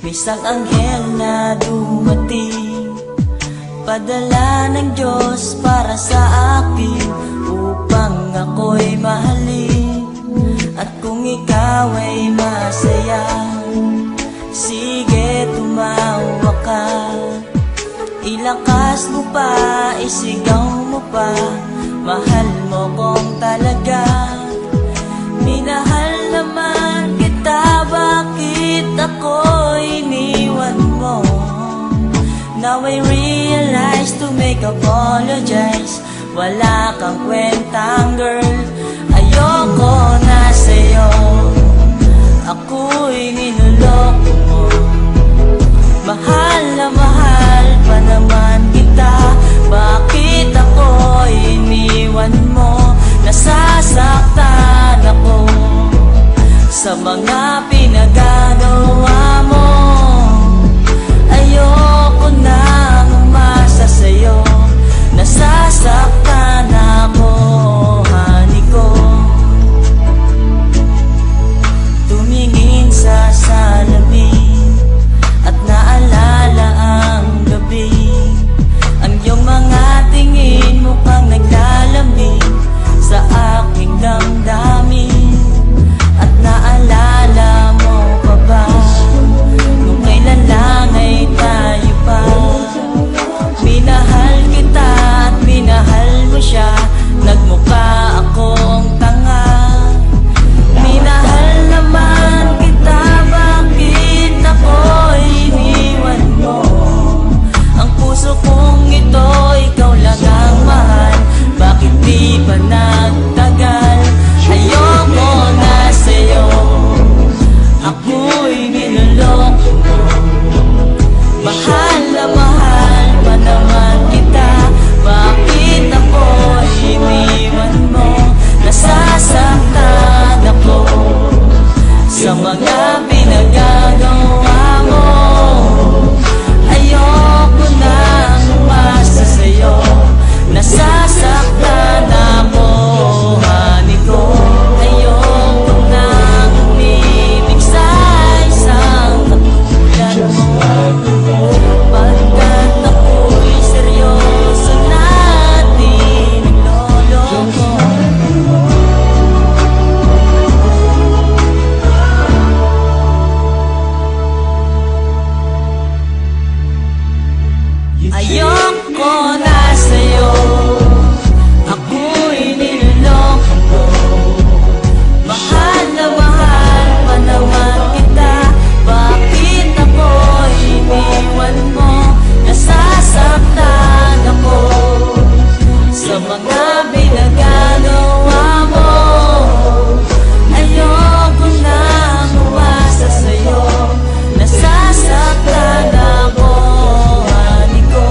May isang anghel na dumating, padala ng Diyos para sa akin, upang ako'y mahalin. At kung ikaw ay masaya, sige tumawa ka. Ilakas mo pa, isigaw mo pa, mahal mo kong talaga. Minahal naman kita, bakit ako iniwan mo? Now I realize to make apologize, wala kang kwentang girl, ayoko na sa'yo. Ako'y niloloko mo, mahal na mahal pa naman kita, bakit ako iniwan mo? Nasasaktan ako sa mga pinagagawa mo. Ayoko nang umasa sa'yo, nasasaktan ako, honey ko. Tumingin sa salamin at naalala ang gabi, ang iyong mga tingin mukhang naglalamig sa aking damdamin. At naalala mo pa ba nung kailan lang ay tayo pa? Minahal kita at minahal mo siya, nagmukha akong tanga. Minahal naman kita, bakit ako iniwan mo? Ang puso kong ito, ikaw lang ang mahal, bakit di pa nagtagal? Ayoko na sa'yo, ako'y niloloko mo, mahal na mahal pa naman kita, bakit ako iniwan mo? Nasasaktan ako sa mga pinagagawa mo. Ayoko nang umasa sa'yo, nasasaktan ako, honey ko. Ayoko nang umibig sa isang katulad mo, pagkat ako'y seryoso na di nagloloko. Ayoko na sa'yo, ako'y niloloko mo, mahal na mahal pa naman kita, bakit ako iniwan mo? Nasasaktan ako sa mga pinagagawa mo. Ayoko na umasa sa'yo, nasasaktan ako, honey ko.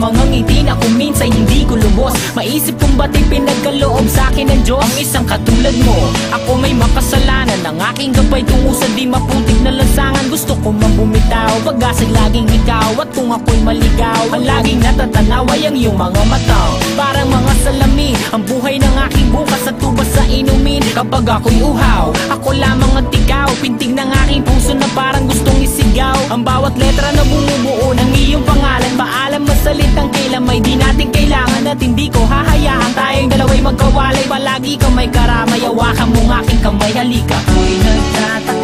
mga ngiti na kung minsan hindi ko lubos. Maisip kung ba't pinagkaloob sa'kin ng Diyos ang isang katulad mo. Ako may makasalanan, ang aking gabay tungo sa di maputik na lansangan. Gusto ko man bumitaw, pag-asa'y laging ikaw. At kung ako'y maligaw, ang laging natatanaw ay ang iyong mga mata. Parang mga salamin, ang buhay ng aking bukas at tubas sa inumin. Kapag ako'y uhaw, ako lamang at ikaw. Pintig ng aking puso na parang gustong isigaw. Ang bawat letra na bumubuo ng iyong pangalan. Paalam masalitang kailan may di natin kailangan. At hindi ko hahayaan tayong dalawa'y magkawalay. Palagi kang may karamay, hawakan mong aking kamay, halika. Ako'y nagtataka